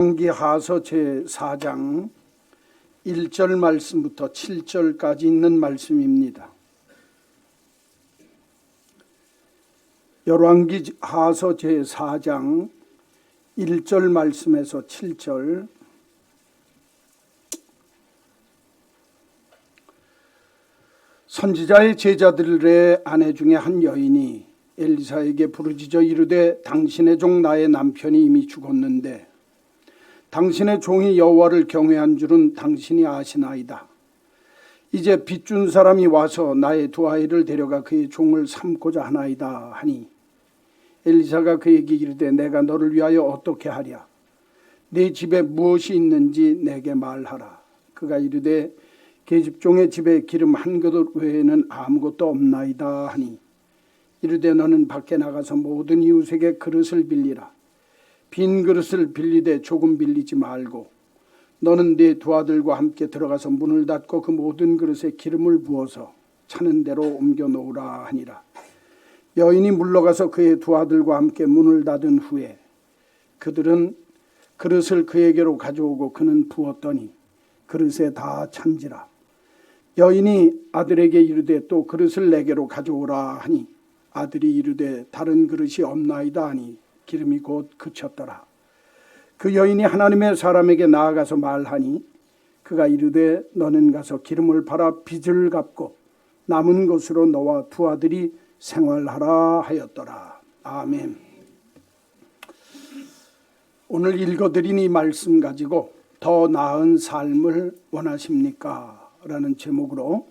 열왕기하서 제4장 1절 말씀부터 7절까지 있는 말씀입니다. 열왕기하서 제4장 1절 말씀에서 7절. 선지자의 제자들의 아내 중에 한 여인이 엘리사에게 부르짖어 이르되 당신의 종 나의 남편이 이미 죽었는데 당신의 종이 여호와를 경외한 줄은 당신이 아시나이다. 이제 빚준 사람이 와서 나의 두 아이를 데려가 그의 종을 삼고자 하나이다 하니 엘리사가 그에게 이르되 내가 너를 위하여 어떻게 하랴? 네 집에 무엇이 있는지 내게 말하라. 그가 이르되 계집종의 집에 기름 한 그릇 외에는 아무것도 없나이다 하니 이르되 너는 밖에 나가서 모든 이웃에게 그릇을 빌리라. 빈 그릇을 빌리되 조금 빌리지 말고 너는 네 두 아들과 함께 들어가서 문을 닫고 그 모든 그릇에 기름을 부어서 차는 대로 옮겨 놓으라 하니라. 여인이 물러가서 그의 두 아들과 함께 문을 닫은 후에 그들은 그릇을 그에게로 가져오고 그는 부었더니 그릇에 다 찬지라. 여인이 아들에게 이르되 또 그릇을 내게로 가져오라 하니 아들이 이르되 다른 그릇이 없나이다 하니 기름이 곧 그쳤더라. 그 여인이 하나님의 사람에게 나아가서 말하니 그가 이르되 너는 가서 기름을 팔아 빚을 갚고 남은 것으로 너와 두 아들이 생활하라 하였더라. 아멘. 오늘 읽어드린 이 말씀 가지고 더 나은 삶을 원하십니까? 라는 제목으로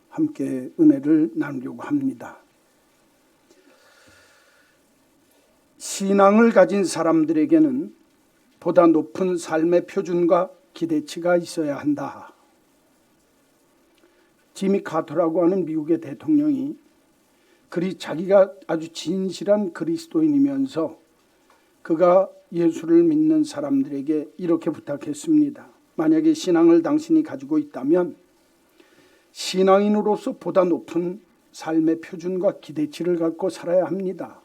함께 은혜를 나누려고 합니다. 신앙을 가진 사람들에게는 보다 높은 삶의 표준과 기대치가 있어야 한다. 지미 카터라고 하는 미국의 대통령이 자기가 아주 진실한 그리스도인이면서 그가 예수를 믿는 사람들에게 이렇게 부탁했습니다. 만약에 신앙을 당신이 가지고 있다면 신앙인으로서 보다 높은 삶의 표준과 기대치를 갖고 살아야 합니다.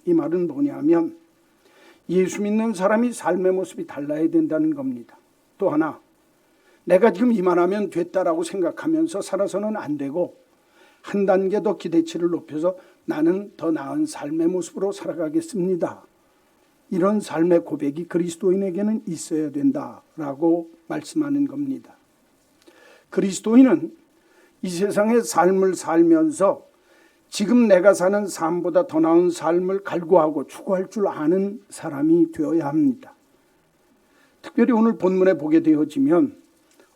이 말은 뭐냐면 예수 믿는 사람이 삶의 모습이 달라야 된다는 겁니다. 또 하나, 내가 지금 이만하면 됐다라고 생각하면서 살아서는 안 되고 한 단계 더 기대치를 높여서 나는 더 나은 삶의 모습으로 살아가겠습니다. 이런 삶의 고백이 그리스도인에게는 있어야 된다라고 말씀하는 겁니다. 그리스도인은 이 세상의 삶을 살면서 지금 내가 사는 삶보다 더 나은 삶을 갈구하고 추구할 줄 아는 사람이 되어야 합니다. 특별히 오늘 본문에 보게 되어지면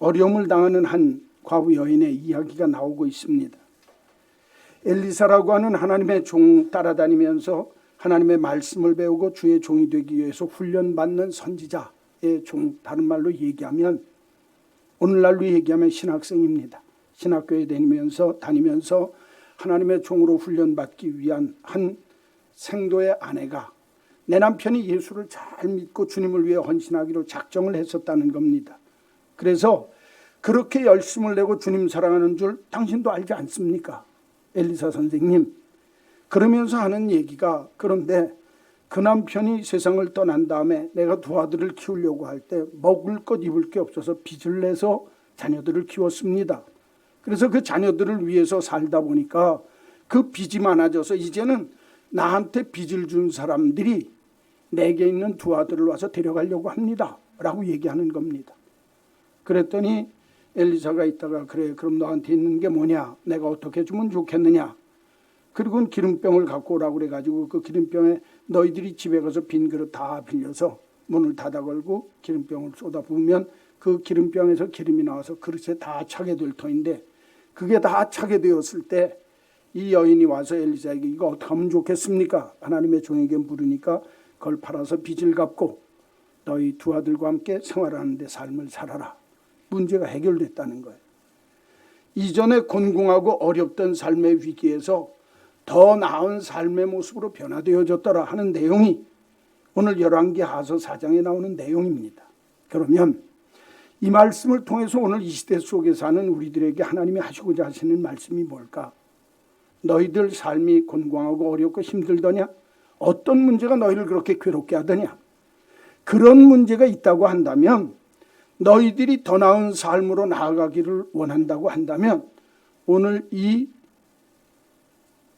어려움을 당하는 한 과부 여인의 이야기가 나오고 있습니다. 엘리사라고 하는 하나님의 종 따라다니면서 하나님의 말씀을 배우고 주의 종이 되기 위해서 훈련받는 선지자의 종, 다른 말로 얘기하면 오늘날로 얘기하면 신학생입니다. 신학교에 다니면서 하나님의 종으로 훈련받기 위한 한 생도의 아내가 내 남편이 예수를 잘 믿고 주님을 위해 헌신하기로 작정을 했었다는 겁니다. 그래서 그렇게 열심을 내고 주님 사랑하는 줄 당신도 알지 않습니까? 엘리사 선생님. 그러면서 하는 얘기가, 그런데 그 남편이 세상을 떠난 다음에 내가 두 아들을 키우려고 할 때 먹을 것 입을 게 없어서 빚을 내서 자녀들을 키웠습니다. 그래서 그 자녀들을 위해서 살다 보니까 그 빚이 많아져서 이제는 나한테 빚을 준 사람들이 내게 있는 두 아들을 와서 데려가려고 합니다. 라고 얘기하는 겁니다. 그랬더니 엘리사가 있다가 그래 그럼 너한테 있는 게 뭐냐? 내가 어떻게 주면 좋겠느냐? 그리고 기름병을 갖고 오라고 그래가지고 그 기름병에 너희들이 집에 가서 빈 그릇 다 빌려서 문을 닫아 걸고 기름병을 쏟아 부으면 그 기름병에서 기름이 나와서 그릇에 다 차게 될 터인데 그게 다 차게 되었을 때 이 여인이 와서 엘리사에게 이거 어떻게 하면 좋겠습니까? 하나님의 종에게 물으니까 그걸 팔아서 빚을 갚고 너희 두 아들과 함께 생활하는데 삶을 살아라. 문제가 해결됐다는 거예요. 이전에 곤궁하고 어렵던 삶의 위기에서 더 나은 삶의 모습으로 변화되어졌더라 하는 내용이 오늘 열왕기하서 4장에 나오는 내용입니다. 그러면 이 말씀을 통해서 오늘 이 시대 속에 사는 우리들에게 하나님이 하시고자 하시는 말씀이 뭘까? 너희들 삶이 곤궁하고 어렵고 힘들더냐? 어떤 문제가 너희를 그렇게 괴롭게 하더냐? 그런 문제가 있다고 한다면, 너희들이 더 나은 삶으로 나아가기를 원한다고 한다면, 오늘 이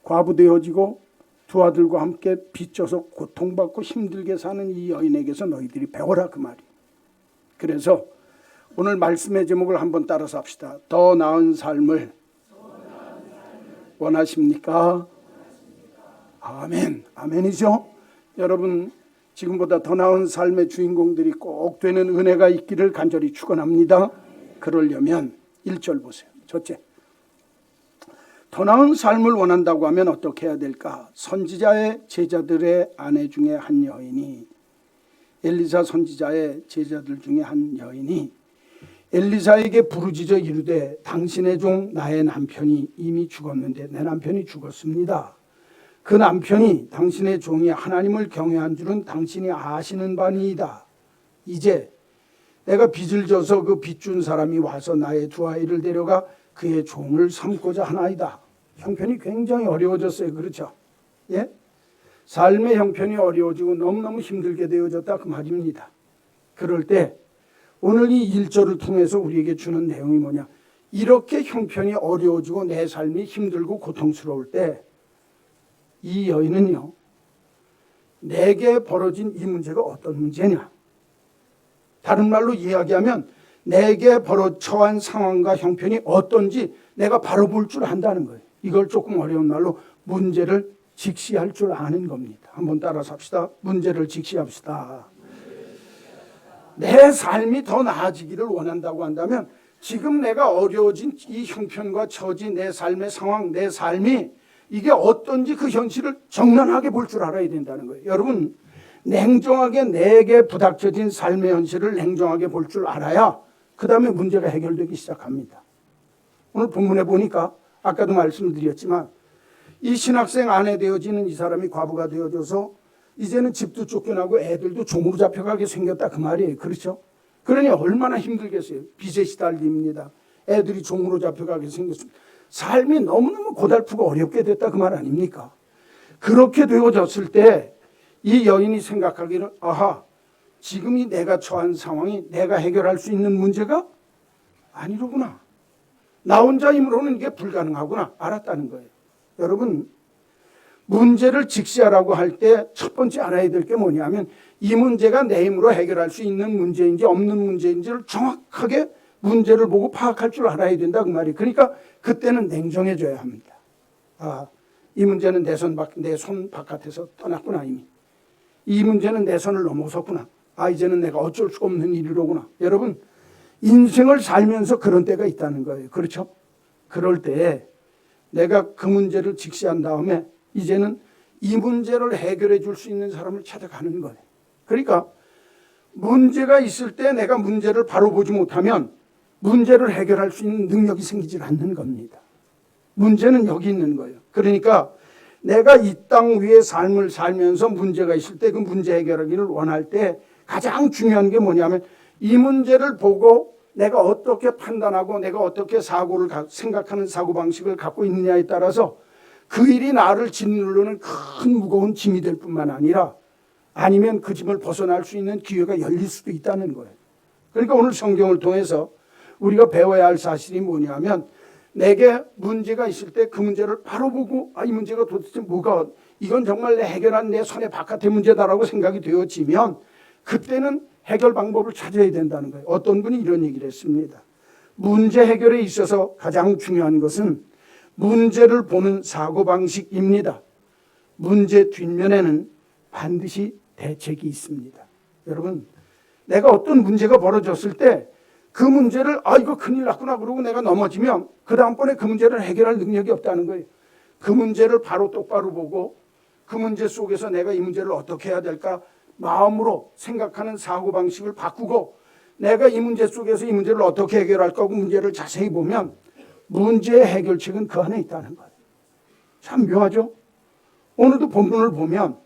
과부되어지고 두 아들과 함께 빚져서 고통받고 힘들게 사는 이 여인에게서 너희들이 배워라, 그 말이. 그래서 오늘 말씀의 제목을 한번 따라서 합시다. 더 나은 삶을 원하십니까? 아멘. 아멘이죠. 여러분, 지금보다 더 나은 삶의 주인공들이 꼭 되는 은혜가 있기를 간절히 축원합니다. 그러려면 1절 보세요. 첫째, 더 나은 삶을 원한다고 하면 어떻게 해야 될까? 선지자의 제자들의 아내 중에 한 여인이, 엘리사 선지자의 제자들 중에 한 여인이 엘리사에게 부르짖어 이르되 당신의 종 나의 남편이 이미 죽었는데, 내 남편이 죽었습니다. 그 남편이 당신의 종이 하나님을 경외한 줄은 당신이 아시는 바니이다. 이제 내가 빚을 져서 그 빚 준 사람이 와서 나의 두 아이를 데려가 그의 종을 삼고자 하나이다. 형편이 굉장히 어려워졌어요. 그렇죠? 예? 삶의 형편이 어려워지고 너무너무 힘들게 되어졌다, 그 말입니다. 그럴 때 오늘 이 1절을 통해서 우리에게 주는 내용이 뭐냐? 이렇게 형편이 어려워지고 내 삶이 힘들고 고통스러울 때 이 여인은요, 내게 벌어진 이 문제가 어떤 문제냐? 다른 말로 이야기하면 내게 처한 상황과 형편이 어떤지 내가 바로 볼 줄 안다는 거예요. 이걸 조금 어려운 말로 문제를 직시할 줄 아는 겁니다. 한번 따라서 합시다. 문제를 직시합시다. 내 삶이 더 나아지기를 원한다고 한다면 지금 내가 어려워진 이 형편과 처지, 내 삶의 상황, 내 삶이 이게 어떤지 그 현실을 정면하게 볼 줄 알아야 된다는 거예요. 여러분, 냉정하게 내게 부닥쳐진 삶의 현실을 냉정하게 볼 줄 알아야 그 다음에 문제가 해결되기 시작합니다. 오늘 본문에 보니까 아까도 말씀드렸지만 이 신학생 아내 되어지는 이 사람이 과부가 되어져서 이제는 집도 쫓겨나고 애들도 종으로 잡혀가게 생겼다, 그 말이에요. 그렇죠? 그러니 얼마나 힘들겠어요. 빚에 시달립니다. 애들이 종으로 잡혀가게 생겼습니다. 삶이 너무너무 고달프고 어렵게 됐다, 그 말 아닙니까? 그렇게 되어졌을 때 이 여인이 생각하기를, 아하, 지금이 내가 처한 상황이 내가 해결할 수 있는 문제가 아니로구나. 나 혼자 힘으로는 이게 불가능하구나 알았다는 거예요. 여러분, 문제를 직시하라고 할 때 첫 번째 알아야 될 게 뭐냐면 이 문제가 내 힘으로 해결할 수 있는 문제인지 없는 문제인지를 정확하게 문제를 보고 파악할 줄 알아야 된다, 그 말이에요. 그러니까 그때는 냉정해져야 합니다. 아, 이 문제는 내 손 바깥에서 떠났구나. 이미 이 문제는 내 손을 넘어섰구나. 아, 이제는 내가 어쩔 수 없는 일이로구나. 여러분, 인생을 살면서 그런 때가 있다는 거예요. 그렇죠? 그럴 때 내가 그 문제를 직시한 다음에 이제는 이 문제를 해결해 줄 수 있는 사람을 찾아가는 거예요. 그러니까 문제가 있을 때 내가 문제를 바로 보지 못하면 문제를 해결할 수 있는 능력이 생기질 않는 겁니다. 문제는 여기 있는 거예요. 그러니까 내가 이 땅 위에 삶을 살면서 문제가 있을 때 그 문제 해결하기를 원할 때 가장 중요한 게 뭐냐면 이 문제를 보고 내가 어떻게 판단하고 내가 어떻게 생각하는 사고방식을 갖고 있느냐에 따라서 그 일이 나를 짓누르는 큰 무거운 짐이 될 뿐만 아니라 아니면 그 짐을 벗어날 수 있는 기회가 열릴 수도 있다는 거예요. 그러니까 오늘 성경을 통해서 우리가 배워야 할 사실이 뭐냐면 내게 문제가 있을 때 그 문제를 바로 보고 이 문제가 도대체 뭐가, 이건 정말 내 해결한 내 손의 바깥의 문제다라고 생각이 되어지면 그때는 해결 방법을 찾아야 된다는 거예요. 어떤 분이 이런 얘기를 했습니다. 문제 해결에 있어서 가장 중요한 것은 문제를 보는 사고방식입니다. 문제 뒷면에는 반드시 대책이 있습니다. 여러분, 내가 어떤 문제가 벌어졌을 때 그 문제를 이거 큰일 났구나 그러고 내가 넘어지면 그 다음번에 그 문제를 해결할 능력이 없다는 거예요. 그 문제를 바로 똑바로 보고 그 문제 속에서 내가 이 문제를 어떻게 해야 될까 마음으로 생각하는 사고방식을 바꾸고 내가 이 문제 속에서 이 문제를 어떻게 해결할 거고 문제를 자세히 보면 문제의 해결책은 그 안에 있다는 거예요. 참 묘하죠? 오늘도 본문을 보면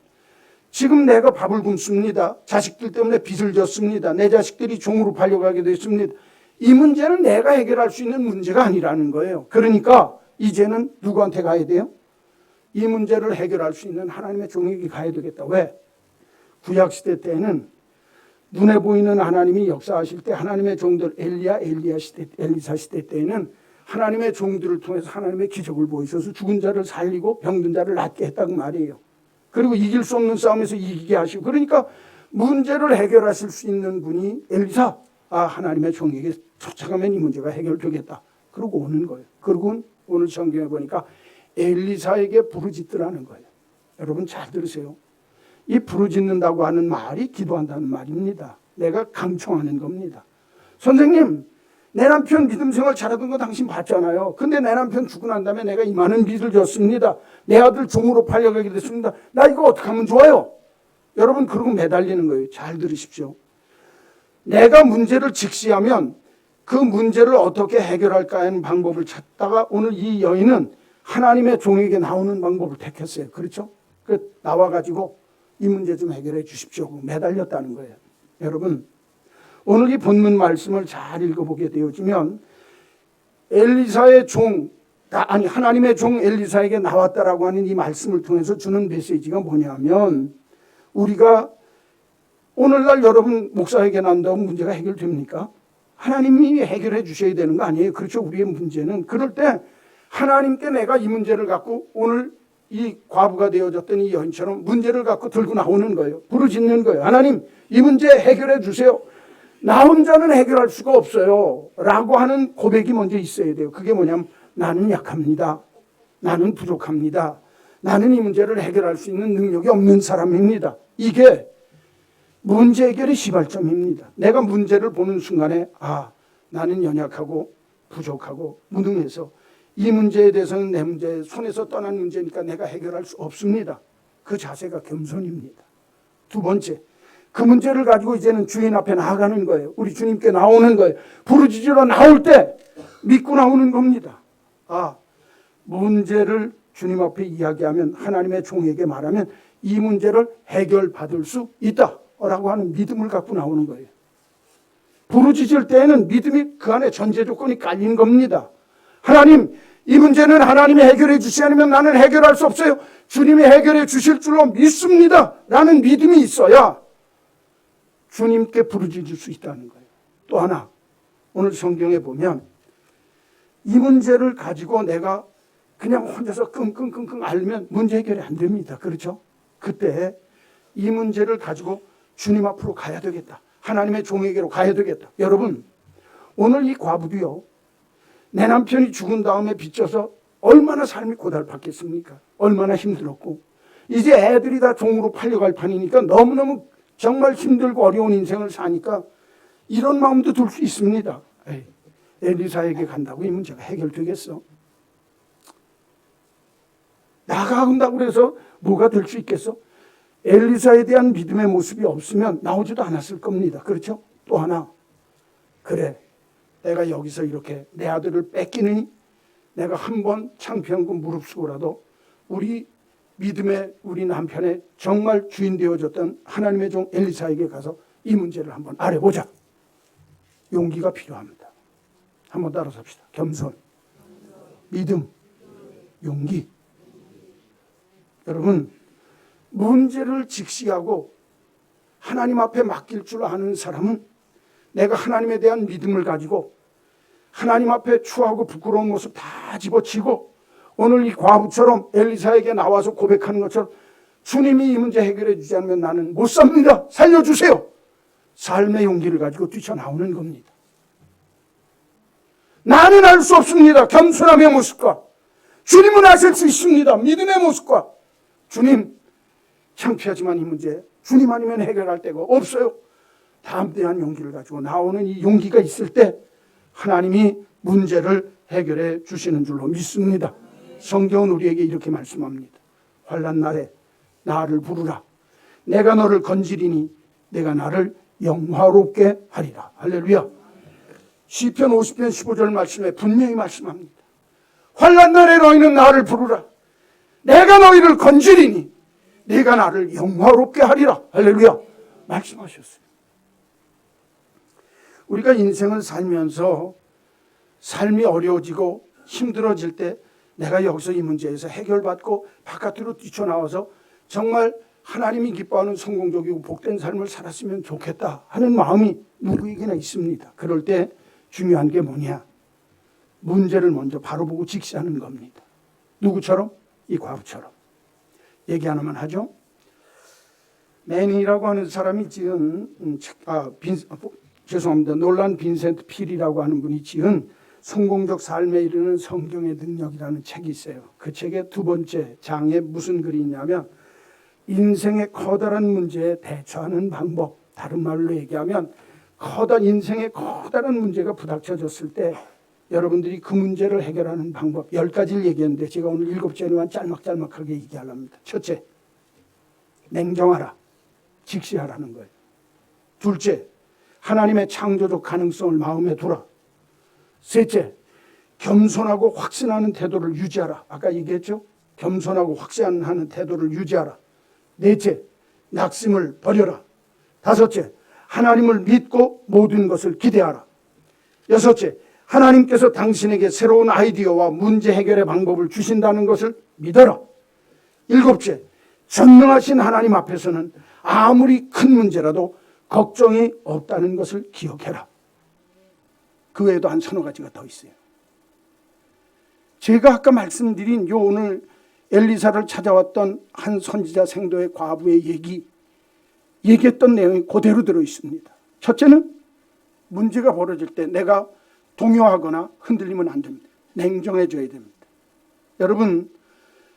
지금 내가 밥을 굶습니다. 자식들 때문에 빚을 졌습니다. 내 자식들이 종으로 팔려가게 됐습니다. 이 문제는 내가 해결할 수 있는 문제가 아니라는 거예요. 그러니까 이제는 누구한테 가야 돼요? 이 문제를 해결할 수 있는 하나님의 종에게 가야 되겠다. 왜? 구약시대 때는 눈에 보이는 하나님이 역사하실 때 하나님의 종들 엘리사 시대 때에는 하나님의 종들을 통해서 하나님의 기적을 보이셔서 죽은 자를 살리고 병든 자를 낫게 했다고 말이에요. 그리고 이길 수 없는 싸움에서 이기게 하시고, 그러니까 문제를 해결하실 수 있는 분이 엘리사, 하나님의 종에게 쫓아가면 이 문제가 해결되겠다. 그러고 오는 거예요. 그리고 오늘 성경에 보니까 엘리사에게 부르짖더라는 거예요. 여러분 잘 들으세요. 이 부르짖는다고 하는 말이 기도한다는 말입니다. 내가 강청하는 겁니다. 선생님, 내 남편 믿음 생활 잘하던 거 당신 봤잖아요. 근데 내 남편 죽고 난 다음에 내가 이 많은 빚을 졌습니다. 내 아들 종으로 팔려가게 됐습니다. 나 이거 어떻게 하면 좋아요? 여러분 그러고 매달리는 거예요. 잘 들으십시오. 내가 문제를 직시하면 그 문제를 어떻게 해결할까 하는 방법을 찾다가 오늘 이 여인은 하나님의 종에게 나오는 방법을 택했어요. 그렇죠? 나와가지고 이 문제 좀 해결해 주십시오. 매달렸다는 거예요. 여러분 오늘 이 본문 말씀을 잘 읽어보게 되어지면 엘리사의 종, 하나님의 종 엘리사에게 나왔다라고 하는 이 말씀을 통해서 주는 메시지가 뭐냐면, 우리가 오늘날 여러분 목사에게 난다고 문제가 해결됩니까? 하나님이 해결해 주셔야 되는 거 아니에요. 그렇죠? 우리의 문제는. 그럴 때 하나님께 내가 이 문제를 갖고 오늘 이 과부가 되어졌던 이 여인처럼 문제를 갖고 들고 나오는 거예요. 부르짖는 거예요. 하나님, 이 문제 해결해 주세요. 나 혼자는 해결할 수가 없어요. 라고 하는 고백이 먼저 있어야 돼요. 그게 뭐냐면 나는 약합니다. 나는 부족합니다. 나는 이 문제를 해결할 수 있는 능력이 없는 사람입니다. 이게 문제 해결의 시발점입니다. 내가 문제를 보는 순간에 나는 연약하고 부족하고 무능해서 이 문제에 대해서는 내 문제 손에서 떠난 문제니까 내가 해결할 수 없습니다. 그 자세가 겸손입니다. 두 번째, 그 문제를 가지고 이제는 주인 앞에 나아가는 거예요. 우리 주님께 나오는 거예요. 부르짖으러 나올 때 믿고 나오는 겁니다. 문제를 주님 앞에 이야기하면, 하나님의 종에게 말하면 이 문제를 해결받을 수 있다라고 하는 믿음을 갖고 나오는 거예요. 부르짖을 때에는 믿음이 그 안에 전제 조건이 깔린 겁니다. 하나님, 이 문제는 하나님이 해결해 주시지 않으면 나는 해결할 수 없어요. 주님이 해결해 주실 줄로 믿습니다. 라는 믿음이 있어야 주님께 부르짖을 수 있다는 거예요. 또 하나, 오늘 성경에 보면 이 문제를 가지고 내가 그냥 혼자서 끙끙끙끙 앓으면 문제 해결이 안 됩니다. 그렇죠? 그때 이 문제를 가지고 주님 앞으로 가야 되겠다. 하나님의 종에게로 가야 되겠다. 여러분, 오늘 이 과부도요, 내 남편이 죽은 다음에 빚져서 얼마나 삶이 고달팠겠습니까? 얼마나 힘들었고, 이제 애들이 다 종으로 팔려갈 판이니까 너무너무 정말 힘들고 어려운 인생을 사니까 이런 마음도 들 수 있습니다. 엘리사에게 간다고 이 문제가 해결되겠어? 나간다고 해서 뭐가 될 수 있겠어? 엘리사에 대한 믿음의 모습이 없으면 나오지도 않았을 겁니다. 그렇죠? 또 하나, 그래, 내가 여기서 이렇게 내 아들을 뺏기느니 내가 한번 창피한 거 무릅쓰고라도 우리 믿음의 우리 남편의 정말 주인 되어줬던 하나님의 종 엘리사에게 가서 이 문제를 한번 알아보자. 용기가 필요합니다. 한번 따라서 합시다. 겸손, 믿음, 용기. 여러분, 문제를 직시하고 하나님 앞에 맡길 줄 아는 사람은 내가 하나님에 대한 믿음을 가지고 하나님 앞에 추하고 부끄러운 모습 다 집어치고 오늘 이 과부처럼 엘리사에게 나와서 고백하는 것처럼 주님이 이 문제 해결해 주지 않으면 나는 못 삽니다. 살려주세요. 삶의 용기를 가지고 뛰쳐나오는 겁니다. 나는 알 수 없습니다. 겸손함의 모습과 주님은 아실 수 있습니다. 믿음의 모습과 주님, 창피하지만 이 문제 주님 아니면 해결할 데가 없어요. 담대한 용기를 가지고 나오는 이 용기가 있을 때 하나님이 문제를 해결해 주시는 줄로 믿습니다. 성경은 우리에게 이렇게 말씀합니다. 환난 날에 나를 부르라. 내가 너를 건지리니 내가 나를 영화롭게 하리라. 할렐루야. 시편 50편 15절 말씀에 분명히 말씀합니다. 환난 날에 너희는 나를 부르라. 내가 너희를 건지리니 내가 나를 영화롭게 하리라. 할렐루야. 말씀하셨어요. 우리가 인생을 살면서 삶이 어려워지고 힘들어질 때 내가 여기서 이 문제에서 해결받고 바깥으로 뛰쳐나와서 정말 하나님이 기뻐하는 성공적이고 복된 삶을 살았으면 좋겠다 하는 마음이 누구에게나 있습니다. 그럴 때 중요한 게 뭐냐? 문제를 먼저 바로 보고 직시하는 겁니다. 누구처럼? 이 과부처럼. 얘기 하나만 하죠. 매니라고 하는 사람이 지은 죄송합니다. 놀란 빈센트 필이라고 하는 분이 지은 성공적 삶에 이르는 성경의 능력이라는 책이 있어요. 그 책의 두 번째 장에 무슨 글이 있냐면 인생의 커다란 문제에 대처하는 방법. 다른 말로 얘기하면 인생의 커다란 문제가 부닥쳐졌을 때 여러분들이 그 문제를 해결하는 방법 10가지를 얘기했는데 제가 오늘 7개만 짤막짤막하게 얘기하려 합니다. 첫째, 냉정하라. 직시하라는 거예요. 둘째, 하나님의 창조적 가능성을 마음에 두라. 셋째, 겸손하고 확신하는 태도를 유지하라. 아까 얘기했죠? 겸손하고 확신하는 태도를 유지하라. 넷째, 낙심을 버려라. 다섯째, 하나님을 믿고 모든 것을 기대하라. 여섯째, 하나님께서 당신에게 새로운 아이디어와 문제 해결의 방법을 주신다는 것을 믿어라. 일곱째, 전능하신 하나님 앞에서는 아무리 큰 문제라도 걱정이 없다는 것을 기억해라. 그 외에도 한 서너 가지가 더 있어요. 제가 아까 말씀드린 요 오늘 엘리사를 찾아왔던 한 선지자 생도의 과부의 얘기했던 내용이 그대로 들어 있습니다. 첫째는 문제가 벌어질 때 내가 동요하거나 흔들리면 안 됩니다. 냉정해져야 됩니다. 여러분,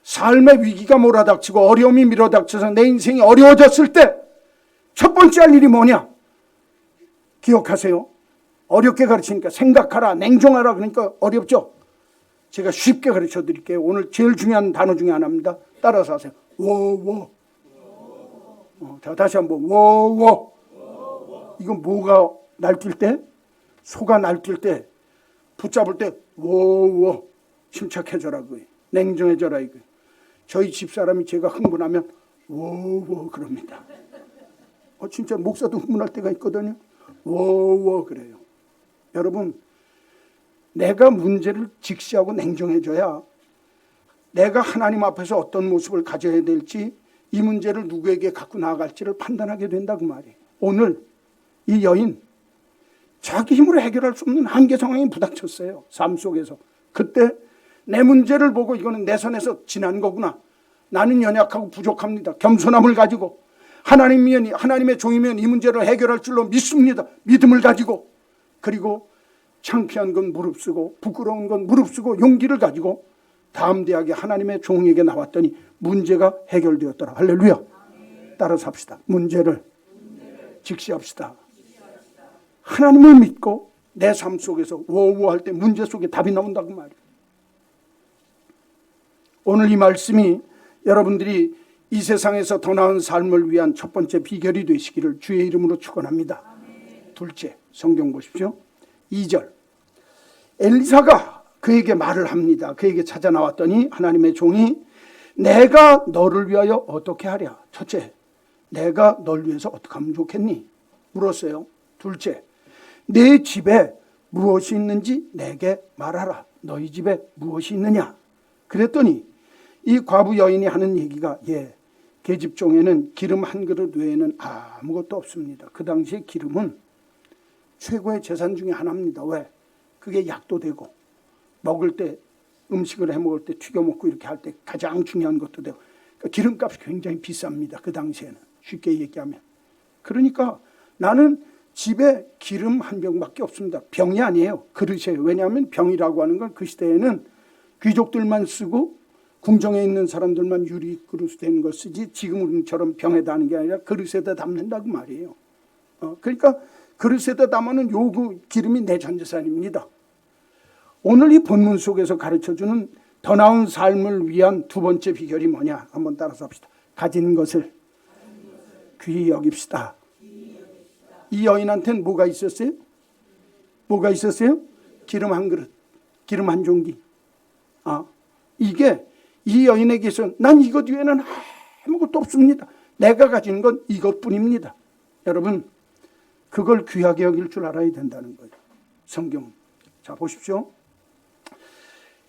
삶의 위기가 몰아닥치고 어려움이 밀어닥쳐서 내 인생이 어려워졌을 때 첫 번째 할 일이 뭐냐? 기억하세요. 어렵게 가르치니까 생각하라, 냉정하라 그러니까 어렵죠? 제가 쉽게 가르쳐 드릴게요. 오늘 제일 중요한 단어 중에 하나입니다. 따라서 하세요. 워워. 자, 다시 한번 워워. 이건 뭐가 날뛸 때? 소가 날뛸 때, 붙잡을 때 워워. 침착해져라 그거예요. 냉정해져라 이거예요. 저희 집사람이 제가 흥분하면 워워 그럽니다. 진짜 목사도 흥분할 때가 있거든요. 워워 그래요. 여러분, 내가 문제를 직시하고 냉정해져야 내가 하나님 앞에서 어떤 모습을 가져야 될지, 이 문제를 누구에게 갖고 나아갈지를 판단하게 된다 그 말이에요. 오늘 이 여인, 자기 힘으로 해결할 수 없는 한계 상황이 부닥쳤어요. 삶 속에서. 그때 내 문제를 보고 이거는 내 선에서 지난 거구나. 나는 연약하고 부족합니다. 겸손함을 가지고 하나님의 종이면 이 문제를 해결할 줄로 믿습니다. 믿음을 가지고, 그리고 창피한 건 무릅쓰고 부끄러운 건 무릅쓰고 용기를 가지고 담대하게 하나님의 종에게 나왔더니 문제가 해결되었더라. 할렐루야. 따라서 합시다. 문제를 직시합시다. 하나님을 믿고 내 삶 속에서 워워할 때 문제 속에 답이 나온다고 말이에요. 오늘 이 말씀이 여러분들이 이 세상에서 더 나은 삶을 위한 첫 번째 비결이 되시기를 주의 이름으로 축원합니다. 둘째, 성경 보십시오. 2절. 엘리사가 그에게 말을 합니다. 그에게 찾아 나왔더니 하나님의 종이 내가 너를 위하여 어떻게 하랴? 첫째, 내가 널 위해서 어떻게 하면 좋겠니? 물었어요. 둘째, 내 집에 무엇이 있는지 내게 말하라. 너희 집에 무엇이 있느냐? 그랬더니 이 과부 여인이 하는 얘기가 계집종에는 기름 한 그릇 외에는 아무것도 없습니다. 그 당시에 기름은 최고의 재산 중에 하나입니다. 왜? 그게 약도 되고 먹을 때 음식을 해 먹을 때 튀겨 먹고 이렇게 할 때 가장 중요한 것도 되고, 그러니까 기름값이 굉장히 비쌉니다. 그 당시에는. 쉽게 얘기하면. 그러니까 나는 집에 기름 한 병밖에 없습니다. 병이 아니에요. 그릇이에요. 왜냐하면 병이라고 하는 건 그 시대에는 귀족들만 쓰고 궁정에 있는 사람들만 유리 그릇이 된 걸 쓰지, 지금 우리처럼 병에다 하는 게 아니라 그릇에다 담는다고 말이에요. 그러니까 그릇에다 담아는 요 기름이 내 전 재산입니다. 오늘 이 본문 속에서 가르쳐주는 더 나은 삶을 위한 두 번째 비결이 뭐냐? 한번 따라서 합시다. 가진 것을 귀히 여깁시다. 이 여인한테는 뭐가 있었어요? 뭐가 있었어요? 기름 한 그릇, 기름 한 종기. 이게 이 여인에게서 난 이것 외에는 아무것도 없습니다. 내가 가진 건 이것뿐입니다. 여러분, 그걸 귀하게 여길 줄 알아야 된다는 거예요. 성경. 자, 보십시오.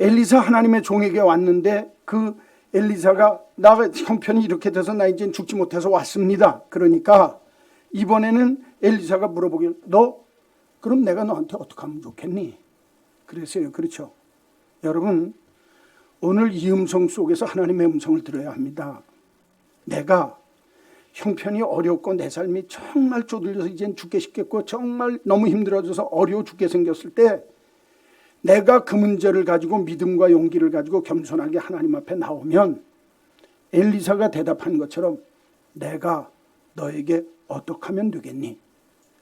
엘리사 하나님의 종에게 왔는데 그 엘리사가 나 형편이 이렇게 돼서 나 이제 죽지 못해서 왔습니다. 그러니까 이번에는 엘리사가 물어보길 너 그럼 내가 너한테 어떻게 하면 좋겠니? 그랬어요. 그렇죠. 여러분 오늘 이 음성 속에서 하나님의 음성을 들어야 합니다. 내가 형편이 어렵고 내 삶이 정말 쪼들려서 이젠 죽게 싶겠고 정말 너무 힘들어져서 어려워 죽게 생겼을 때 내가 그 문제를 가지고 믿음과 용기를 가지고 겸손하게 하나님 앞에 나오면 엘리사가 대답한 것처럼 내가 너에게 어떻게 하면 되겠니?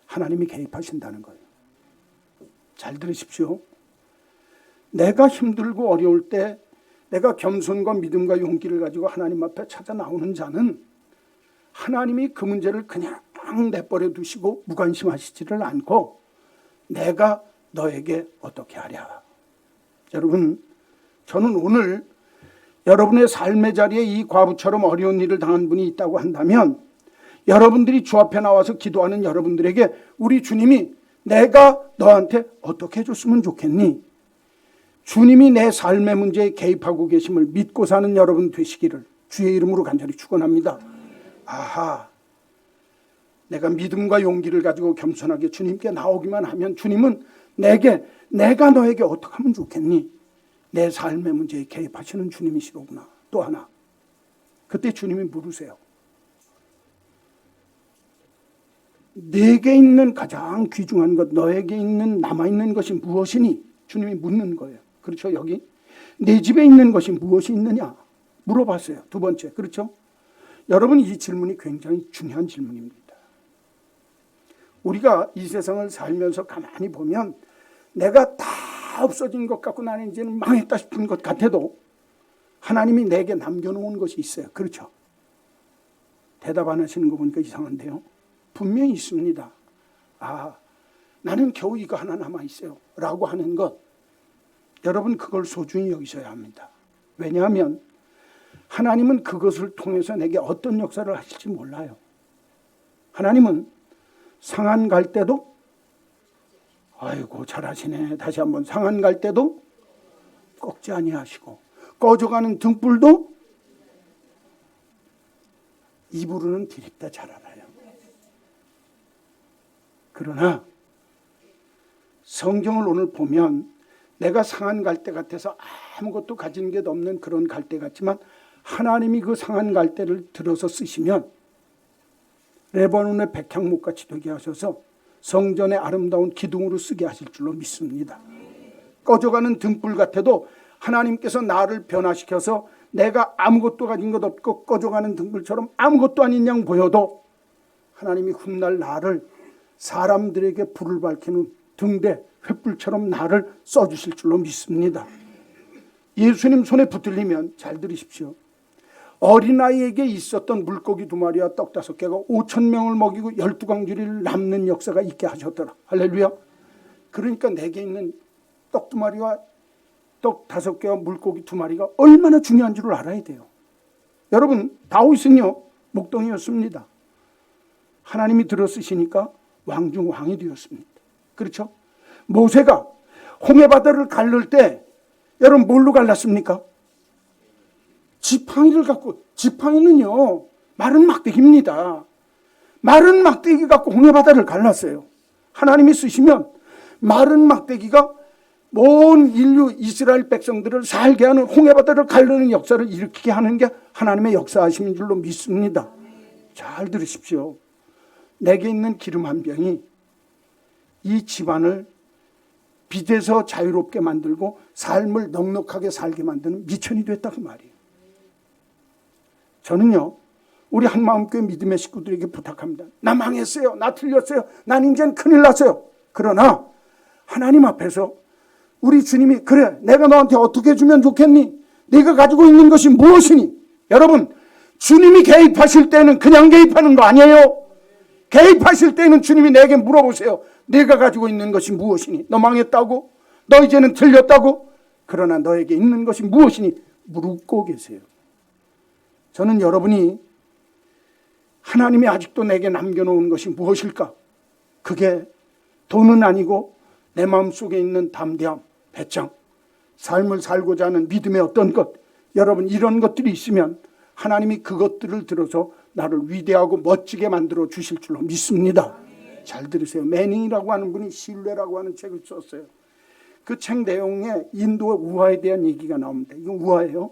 하나님이 개입하신다는 거예요. 잘 들으십시오. 내가 힘들고 어려울 때 내가 겸손과 믿음과 용기를 가지고 하나님 앞에 찾아 나오는 자는 하나님이 그 문제를 그냥 내버려 두시고 무관심하시지를 않고 내가 너에게 어떻게 하랴. 여러분 저는 오늘 여러분의 삶의 자리에 이 과부처럼 어려운 일을 당한 분이 있다고 한다면 여러분들이 주 앞에 나와서 기도하는 여러분들에게 우리 주님이 내가 너한테 어떻게 해줬으면 좋겠니? 주님이 내 삶의 문제에 개입하고 계심을 믿고 사는 여러분 되시기를 주의 이름으로 간절히 축원합니다. 아하, 내가 믿음과 용기를 가지고 겸손하게 주님께 나오기만 하면 주님은 내가 너에게 어떻게 하면 좋겠니? 내 삶의 문제에 개입하시는 주님이시로구나. 또 하나, 그때 주님이 물으세요. 내게 있는 가장 귀중한 것, 너에게 있는 남아있는 것이 무엇이니? 주님이 묻는 거예요. 그렇죠? 여기 내 집에 있는 것이 무엇이 있느냐 물어봤어요. 두 번째, 그렇죠? 여러분 이 질문이 굉장히 중요한 질문입니다. 우리가 이 세상을 살면서 가만히 보면 내가 다 없어진 것 같고 나는 이제는 망했다 싶은 것 같아도 하나님이 내게 남겨놓은 것이 있어요. 그렇죠? 대답 안 하시는 거 보니까 이상한데요. 분명히 있습니다. 아, 나는 겨우 이거 하나 남아있어요 라고 하는 것, 여러분 그걸 소중히 여기셔야 합니다. 왜냐하면 하나님은 그것을 통해서 내게 어떤 역사를 하실지 몰라요. 하나님은 상한 갈 때도 아이고 잘하시네. 다시 한번 상한 갈 때도 꺾지 아니하시고 꺼져가는 등불도 입으로는 디립다 잘 알아요. 그러나 성경을 오늘 보면 내가 상한 갈대 같아서 아무것도 가진 게 없는 그런 갈대 같지만 하나님이 그 상한 갈대를 들어서 쓰시면 레바논의 백향목같이 되게 하셔서 성전의 아름다운 기둥으로 쓰게 하실 줄로 믿습니다. 꺼져가는 등불 같아도 하나님께서 나를 변화시켜서 내가 아무것도 가진 것 없고 꺼져가는 등불처럼 아무것도 아닌 양 보여도 하나님이 훗날 나를 사람들에게 불을 밝히는 등대 횃불처럼 나를 써주실 줄로 믿습니다. 예수님 손에 붙들리면 잘 들으십시오. 어린아이에게 있었던 물고기 2마리와 떡 5개가 5,000명을 먹이고 12광주리를 남는 역사가 있게 하셨더라. 할렐루야. 그러니까 내게 있는 떡 2마리와 떡 5개와 물고기 2마리가 얼마나 중요한 줄을 알아야 돼요. 여러분 다윗은요 목동이었습니다. 하나님이 들어쓰시니까 왕 중 왕이 되었습니다. 그렇죠? 모세가 홍해바다를 갈를 때 여러분 뭘로 갈랐습니까? 지팡이를 갖고, 지팡이는요 마른 막대기입니다. 마른 막대기 갖고 홍해바다를 갈랐어요. 하나님이 쓰시면 마른 막대기가 온 인류 이스라엘 백성들을 살게 하는 홍해바다를 가르는 역사를 일으키게 하는 게 하나님의 역사하심인 줄로 믿습니다. 잘 들으십시오. 내게 있는 기름 한 병이 이 집안을 빛에서 자유롭게 만들고 삶을 넉넉하게 살게 만드는 미천이 됐다 그 말이에요. 저는요 우리 한마음교회 믿음의 식구들에게 부탁합니다. 나 망했어요. 나 틀렸어요. 난 이제는 큰일 났어요. 그러나 하나님 앞에서 우리 주님이 그래 내가 너한테 어떻게 해주면 좋겠니? 네가 가지고 있는 것이 무엇이니? 여러분 주님이 개입하실 때는 그냥 개입하는 거 아니에요. 개입하실 때는 주님이 내게 물어보세요. 네가 가지고 있는 것이 무엇이니? 너 망했다고? 너 이제는 틀렸다고? 그러나 너에게 있는 것이 무엇이니? 묻고 계세요. 저는 여러분이 하나님이 아직도 내게 남겨놓은 것이 무엇일까? 그게 돈은 아니고 내 마음속에 있는 담대함, 배짱, 삶을 살고자 하는 믿음의 어떤 것, 여러분 이런 것들이 있으면 하나님이 그것들을 들어서 나를 위대하고 멋지게 만들어 주실 줄로 믿습니다. 잘 들으세요. 매닝이라고 하는 분이 신뢰라고 하는 책을 썼어요. 그 책 내용에 인도의 우화에 대한 얘기가 나옵니다. 이건 우화예요.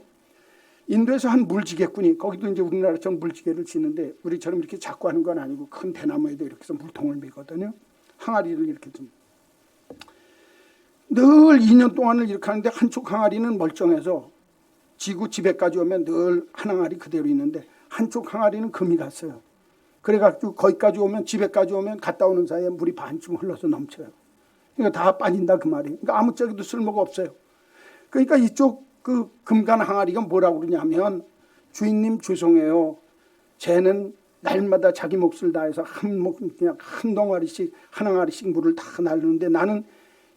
인도에서 한 물지개꾼이, 거기도 이제 우리나라처럼 물지개를 짓는데 우리처럼 이렇게 자꾸 하는 건 아니고 큰 대나무에도 이렇게 해서 물통을 매거든요. 항아리를 이렇게 좀. 늘 2년 동안을 이렇게 하는데 한쪽 항아리는 멀쩡해서 지구 집에까지 오면 늘 한 항아리 그대로 있는데 한쪽 항아리는 금이 갔어요. 그래가지고 거기까지 오면, 집에까지 오면 갔다 오는 사이에 물이 반쯤 흘러서 넘쳐요. 그러니까 다 빠진다 그 말이에요. 그러니까 아무짝에도 쓸모가 없어요. 그러니까 이쪽 그 금간 항아리가 뭐라고 그러냐면, 주인님 죄송해요. 쟤는 날마다 자기 몫을 다해서 그냥 한 덩어리씩, 한 항아리씩 물을 다 나르는데 나는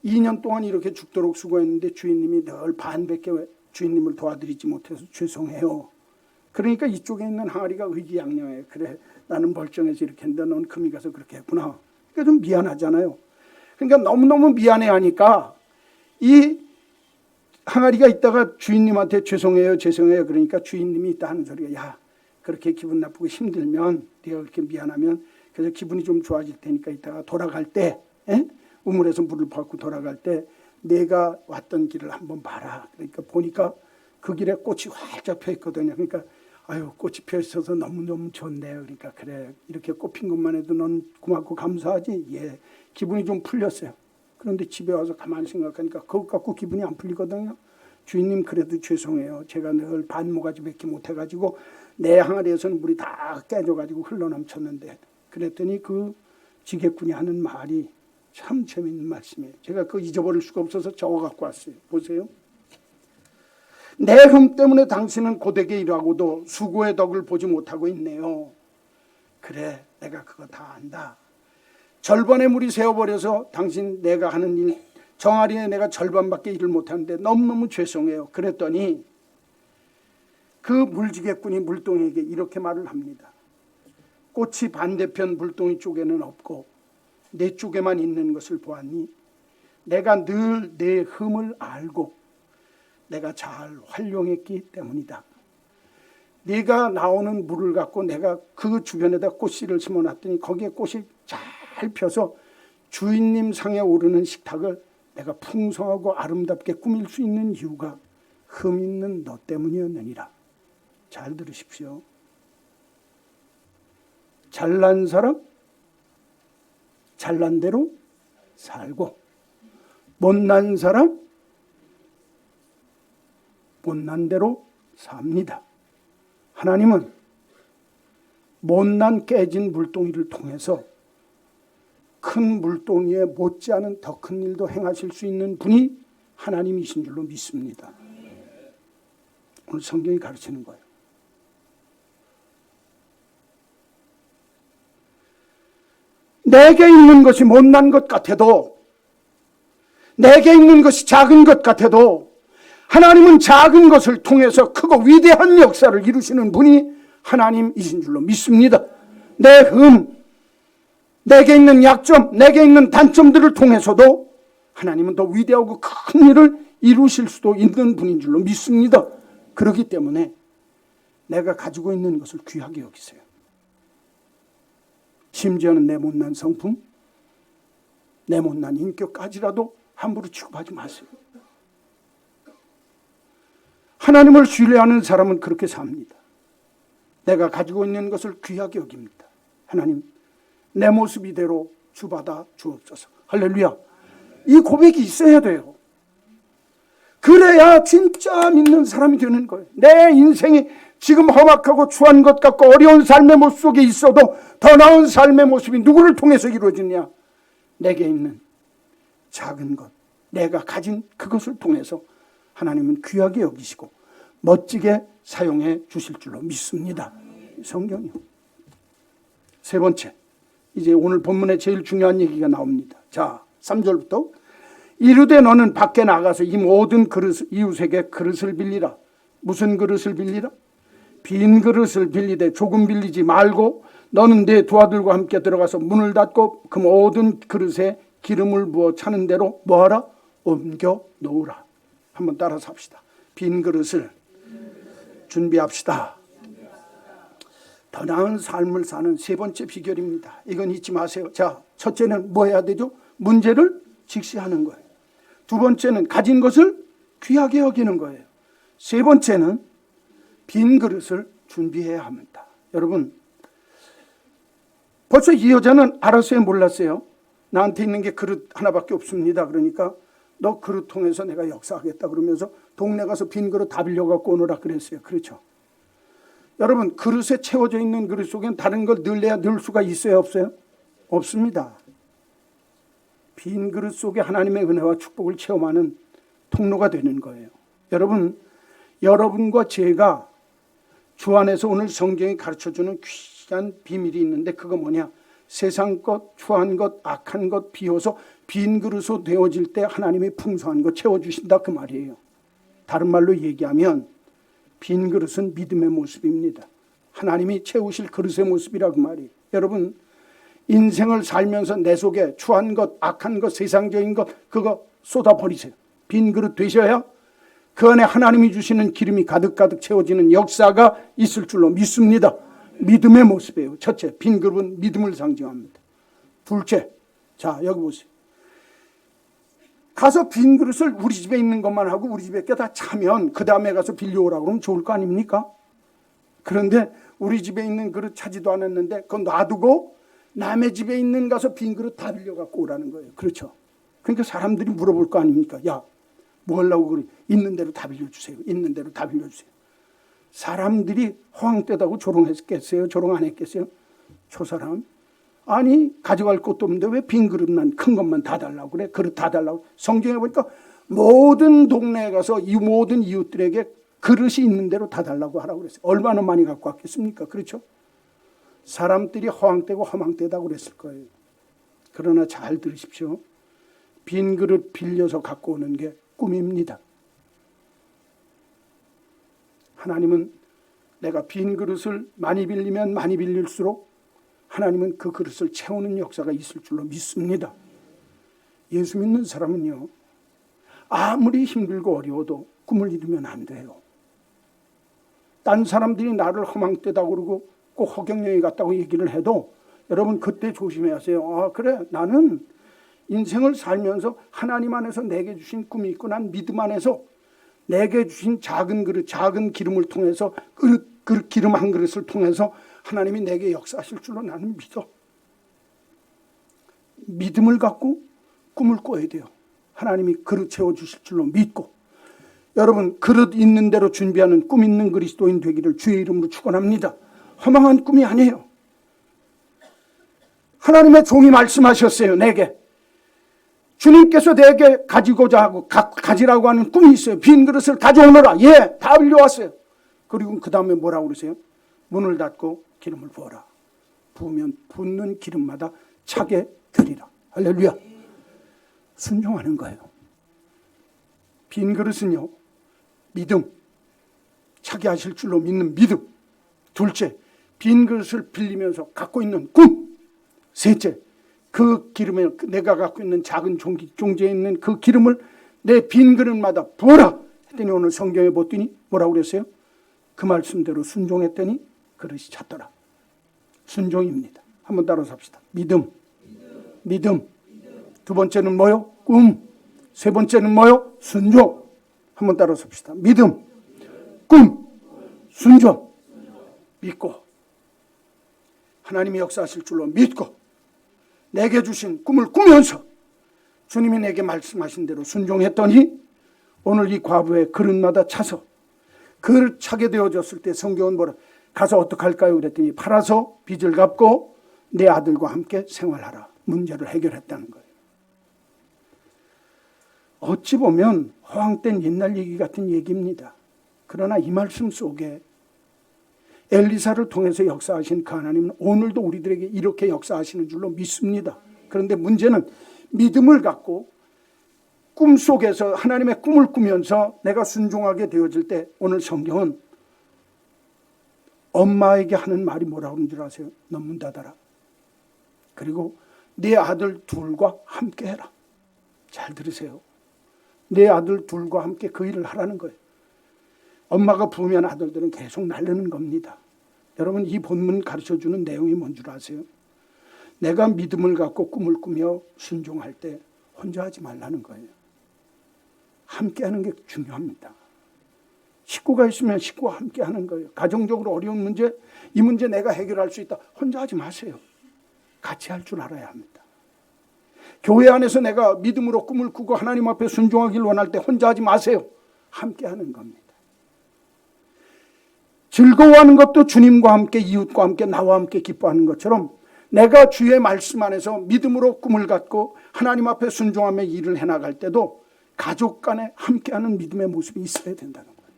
2년 동안 이렇게 죽도록 수고했는데 주인님이 늘 반밖에 주인님을 도와드리지 못해서 죄송해요. 그러니까 이쪽에 있는 항아리가 의기양양해. 그래, 나는 멀쩡해서 이렇게 했는데 넌 금이 가서 그렇게 했구나. 그러니까 좀 미안하잖아요. 그러니까 너무너무 미안해하니까 이 항아리가 있다가 주인님한테 죄송해요 그러니까 주인님이 있다 하는 소리가, 야, 그렇게 기분 나쁘고 힘들면, 네가 그렇게 미안하면 그래서 기분이 좀 좋아질 테니까 이따가 돌아갈 때, 우물에서 물을 받고 돌아갈 때 내가 왔던 길을 한번 봐라. 그러니까 보니까 그 길에 꽃이 활짝 펴 있거든요. 그러니까 아유, 꽃이 펴 있어서 너무너무 좋네요. 그러니까 그래, 이렇게 꽃핀 것만 해도 넌 고맙고 감사하지. 예, 기분이 좀 풀렸어요. 그런데 집에 와서 가만히 생각하니까 그것 갖고 기분이 안 풀리거든요. 주인님 그래도 죄송해요. 제가 늘 반모가지밖에 못해가지고 내 항아리에서는 물이 다 깨져가지고 흘러넘쳤는데. 그랬더니 그 지게꾼이 하는 말이 참 재밌는 말씀이에요. 제가 그거 잊어버릴 수가 없어서 적어갖고 왔어요. 보세요. 내 흠 때문에 당신은 고되게 일하고도 수고의 덕을 보지 못하고 있네요. 그래, 내가 그거 다 안다. 절반의 물이 새어버려서 당신 내가 하는 일, 정아리에 내가 절반밖에 일을 못하는데 너무너무 죄송해요. 그랬더니 그 물지개꾼이 물동이에게 이렇게 말을 합니다. 꽃이 반대편 물동이 쪽에는 없고 내 쪽에만 있는 것을 보았니? 내가 늘 내 흠을 알고 내가 잘 활용했기 때문이다. 네가 나오는 물을 갖고 내가 그 주변에다 꽃씨를 심어놨더니 거기에 꽃이 잘 펴서 주인님 상에 오르는 식탁을 내가 풍성하고 아름답게 꾸밀 수 있는 이유가 흠 있는 너 때문이었느니라. 잘 들으십시오. 잘난 사람 잘난 대로 살고, 못난 사람 못난 대로 삽니다. 하나님은 못난 깨진 물동이를 통해서 큰 물동이에 못지않은 더 큰 일도 행하실 수 있는 분이 하나님이신 줄로 믿습니다. 오늘 성경이 가르치는 거예요. 내게 있는 것이 못난 것 같아도, 내게 있는 것이 작은 것 같아도 하나님은 작은 것을 통해서 크고 위대한 역사를 이루시는 분이 하나님이신 줄로 믿습니다. 내 흠, 내게 있는 약점, 내게 있는 단점들을 통해서도 하나님은 더 위대하고 큰 일을 이루실 수도 있는 분인 줄로 믿습니다. 그렇기 때문에 내가 가지고 있는 것을 귀하게 여기세요. 심지어는 내 못난 성품, 내 못난 인격까지라도 함부로 취급하지 마세요. 하나님을 신뢰하는 사람은 그렇게 삽니다. 내가 가지고 있는 것을 귀하게 여깁니다. 하나님, 내 모습 이대로 주받아 주옵소서. 할렐루야. 이 고백이 있어야 돼요. 그래야 진짜 믿는 사람이 되는 거예요. 내 인생이 지금 험악하고 추한 것 같고 어려운 삶의 모습 속에 있어도 더 나은 삶의 모습이 누구를 통해서 이루어지냐? 내게 있는 작은 것, 내가 가진 그것을 통해서 하나님은 귀하게 여기시고 멋지게 사용해 주실 줄로 믿습니다. 성경이요. 세 번째, 이제 오늘 본문에 제일 중요한 얘기가 나옵니다. 자, 3절부터 이르되 너는 밖에 나가서 이 모든 그릇 이웃에게 그릇을 빌리라. 무슨 그릇을 빌리라? 빈 그릇을 빌리되 조금 빌리지 말고 너는 네 두 아들과 함께 들어가서 문을 닫고 그 모든 그릇에 기름을 부어 차는 대로 뭐하라? 옮겨 놓으라. 한번 따라서 합시다. 빈 그릇을 준비합시다. 더 나은 삶을 사는 세 번째 비결입니다. 이건 잊지 마세요. 자, 첫째는 뭐 해야 되죠? 문제를 직시하는 거예요. 두 번째는 가진 것을 귀하게 여기는 거예요. 세 번째는 빈 그릇을 준비해야 합니다. 여러분, 벌써 이 여자는 알았어요? 몰랐어요? 나한테 있는 게 그릇 하나밖에 없습니다. 그러니까 너 그릇 통해서 내가 역사하겠다 그러면서 동네 가서 빈 그릇 다 빌려갖고 오너라 그랬어요. 그렇죠? 여러분, 그릇에 채워져 있는 그릇 속엔 다른 걸 넣으려야 넣을 수가 있어요? 없어요? 없습니다. 빈 그릇 속에 하나님의 은혜와 축복을 체험하는 통로가 되는 거예요. 여러분, 여러분과 제가 주 안에서 오늘 성경이 가르쳐주는 귀한 비밀이 있는데 그거 뭐냐? 세상 것, 추한 것, 악한 것 비워서 빈 그릇으로 되어질 때 하나님이 풍성한 것 채워주신다 그 말이에요. 다른 말로 얘기하면 빈 그릇은 믿음의 모습입니다. 하나님이 채우실 그릇의 모습이라고 말이에요. 여러분, 인생을 살면서 내 속에 추한 것, 악한 것, 세상적인 것 그거 쏟아버리세요. 빈 그릇 되셔야 그 안에 하나님이 주시는 기름이 가득가득 채워지는 역사가 있을 줄로 믿습니다. 믿음의 모습이에요. 첫째, 빈 그릇은 믿음을 상징합니다. 둘째, 자 여기 보세요. 가서 빈 그릇을 우리 집에 있는 것만 하고 우리 집에 게 다 차면 그 다음에 가서 빌려오라고 그러면 좋을 거 아닙니까? 그런데 우리 집에 있는 그릇 차지도 않았는데 그거 놔두고 남의 집에 있는 가서 빈 그릇 다 빌려갖고 오라는 거예요. 그렇죠? 그러니까 사람들이 물어볼 거 아닙니까? 야, 뭐 하려고 그래? 있는 대로 다 빌려주세요. 있는 대로 다 빌려주세요. 사람들이 허황되다고 조롱했겠어요? 조롱 안 했겠어요? 저 사람? 아니 가져갈 것도 없는데 왜 빈 그릇만 큰 것만 다 달라고 그래? 그릇 다 달라고. 성경에 보니까 모든 동네에 가서 이 모든 이웃들에게 그릇이 있는 대로 다 달라고 하라고 그랬어요. 얼마나 많이 갖고 왔겠습니까? 그렇죠? 사람들이 허황되고 허망되다고 그랬을 거예요. 그러나 잘 들으십시오. 빈 그릇 빌려서 갖고 오는 게 꿈입니다. 하나님은 내가 빈 그릇을 많이 빌리면 많이 빌릴수록 하나님은 그 그릇을 채우는 역사가 있을 줄로 믿습니다. 예수 믿는 사람은요, 아무리 힘들고 어려워도 꿈을 이루면 안 돼요. 딴 사람들이 나를 허망되다고 그러고 꼭 허경영이 같다고 얘기를 해도 여러분 그때 조심해야 하세요. 아 그래, 나는 인생을 살면서 하나님 안에서 내게 주신 꿈이 있고 난 믿음 안에서 내게 주신 작은 그릇, 작은 기름을 통해서 그릇 기름 한 그릇을 통해서 하나님이 내게 역사하실 줄로 나는 믿어. 믿음을 갖고 꿈을 꿔야 돼요. 하나님이 그릇 채워주실 줄로 믿고. 여러분, 그릇 있는 대로 준비하는 꿈 있는 그리스도인 되기를 주의 이름으로 축원합니다. 허망한 꿈이 아니에요. 하나님의 종이 말씀하셨어요. 내게 주님께서 내게 가지고자 하고 가지라고 하는 꿈이 있어요. 빈 그릇을 가져오너라. 예, 다 빌려왔어요. 그리고 그 다음에 뭐라고 그러세요? 문을 닫고 기름을 부어라. 부으면 붓는 기름마다 차게 되리라. 할렐루야. 순종하는 거예요. 빈 그릇은요, 믿음, 차게 하실 줄로 믿는 믿음. 둘째, 빈 그릇을 빌리면서 갖고 있는 꿈. 셋째, 그 기름에 내가 갖고 있는 작은 종지에 있는 그 기름을 내 빈 그릇마다 부어라 했더니 오늘 성경에 봤더니 뭐라고 그랬어요? 그 말씀대로 순종했더니 그릇이 찼더라. 순종입니다. 한번 따라서 합시다. 믿음. 두 번째는 뭐요? 꿈. 세 번째는 뭐요? 순종. 한번 따라서 합시다. 믿음, 꿈, 순종. 믿고 하나님이 역사하실 줄로 믿고 내게 주신 꿈을 꾸면서 주님이 내게 말씀하신 대로 순종했더니 오늘 이 과부의 그릇마다 차서 그릇 차게 되어졌을 때 성경은 뭐라 가서 어떡할까요? 그랬더니 팔아서 빚을 갚고 내 아들과 함께 생활하라. 문제를 해결했다는 거예요. 어찌 보면 허황된 옛날 얘기 같은 얘기입니다. 그러나 이 말씀 속에 엘리사를 통해서 역사하신 그 하나님은 오늘도 우리들에게 이렇게 역사하시는 줄로 믿습니다. 그런데 문제는 믿음을 갖고 꿈속에서 하나님의 꿈을 꾸면서 내가 순종하게 되어질 때 오늘 성경은 엄마에게 하는 말이 뭐라고 하는 줄 아세요? 너 문 닫아라. 그리고 네 아들 둘과 함께 해라. 잘 들으세요. 네 아들 둘과 함께 그 일을 하라는 거예요. 엄마가 부으면 아들들은 계속 나르는 겁니다. 여러분, 이 본문 가르쳐주는 내용이 뭔 줄 아세요? 내가 믿음을 갖고 꿈을 꾸며 순종할 때 혼자 하지 말라는 거예요. 함께 하는 게 중요합니다. 식구가 있으면 식구와 함께 하는 거예요. 가정적으로 어려운 문제, 이 문제 내가 해결할 수 있다. 혼자 하지 마세요. 같이 할 줄 알아야 합니다. 교회 안에서 내가 믿음으로 꿈을 꾸고 하나님 앞에 순종하길 원할 때 혼자 하지 마세요. 함께 하는 겁니다. 즐거워하는 것도 주님과 함께, 이웃과 함께, 나와 함께 기뻐하는 것처럼 내가 주의 말씀 안에서 믿음으로 꿈을 갖고 하나님 앞에 순종하며 일을 해나갈 때도 가족 간에 함께하는 믿음의 모습이 있어야 된다는 거예요.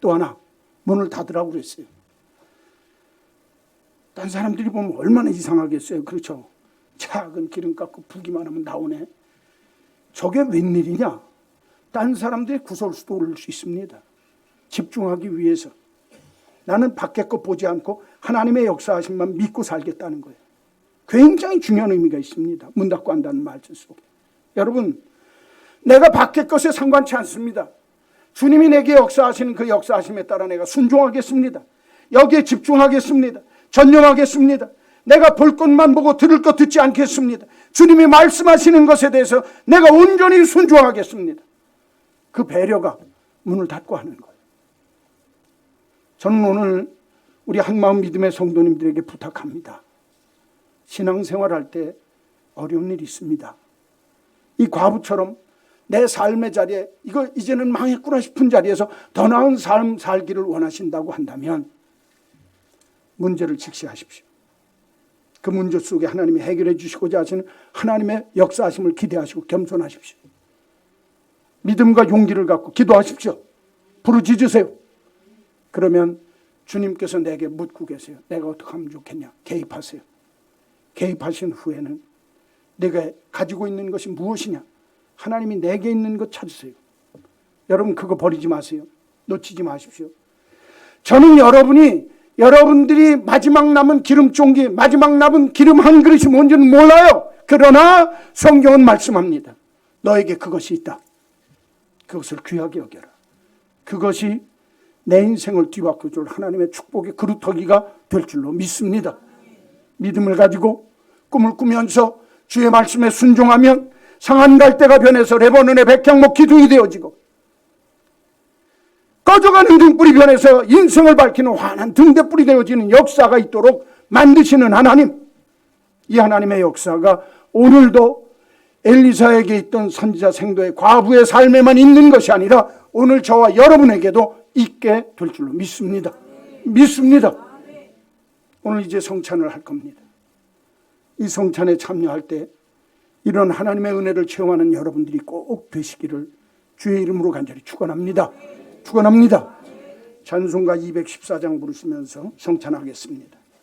또 하나, 문을 닫으라고 그랬어요. 딴 사람들이 보면 얼마나 이상하겠어요. 그렇죠? 작은 기름 깎고 부기만 하면 나오네. 저게 웬일이냐? 딴 사람들의 구설수도 오를 수 있습니다. 집중하기 위해서. 나는 밖에 거 보지 않고 하나님의 역사하심만 믿고 살겠다는 거예요. 굉장히 중요한 의미가 있습니다. 문 닫고 한다는 말씀 속에. 여러분, 내가 밖에 것에 상관치 않습니다. 주님이 내게 역사하시는 그 역사하심에 따라 내가 순종하겠습니다. 여기에 집중하겠습니다. 전념하겠습니다. 내가 볼 것만 보고 들을 것 듣지 않겠습니다. 주님이 말씀하시는 것에 대해서 내가 온전히 순종하겠습니다. 그 배려가 문을 닫고 하는 거예요. 저는 오늘 우리 한마음 믿음의 성도님들에게 부탁합니다. 신앙생활할 때 어려운 일이 있습니다. 이 과부처럼 내 삶의 자리에 이거 이제는 망했구나 싶은 자리에서 더 나은 삶 살기를 원하신다고 한다면 문제를 직시하십시오. 그 문제 속에 하나님이 해결해 주시고자 하시는 하나님의 역사하심을 기대하시고 겸손하십시오. 믿음과 용기를 갖고 기도하십시오. 부르짖으세요. 그러면 주님께서 내게 묻고 계세요. 내가 어떻게 하면 좋겠냐? 개입하세요. 개입하신 후에는 내가 가지고 있는 것이 무엇이냐? 하나님이 내게 있는 것 찾으세요. 여러분, 그거 버리지 마세요. 놓치지 마십시오. 저는 여러분들이 마지막 남은 기름종기, 마지막 남은 기름 한 그릇이 뭔지는 몰라요. 그러나 성경은 말씀합니다. 너에게 그것이 있다. 그것을 귀하게 여겨라. 그것이 내 인생을 뒤바꿔줄 하나님의 축복의 그루터기가 될 줄로 믿습니다. 믿음을 가지고 꿈을 꾸면서 주의 말씀에 순종하면 상한 갈대가 변해서 레바논의 백향목 기둥이 되어지고 꺼져가는 등불이 변해서 인생을 밝히는 환한 등대불이 되어지는 역사가 있도록 만드시는 하나님, 이 하나님의 역사가 오늘도 엘리사에게 있던 선지자 생도의 과부의 삶에만 있는 것이 아니라 오늘 저와 여러분에게도 있게 될 줄로 믿습니다. 믿습니다. 오늘 이제 성찬을 할 겁니다. 이 성찬에 참여할 때 이런 하나님의 은혜를 체험하는 여러분들이 꼭 되시기를 주의 이름으로 간절히 축원합니다. 축원합니다. 찬송가 214장 부르시면서 성찬하겠습니다.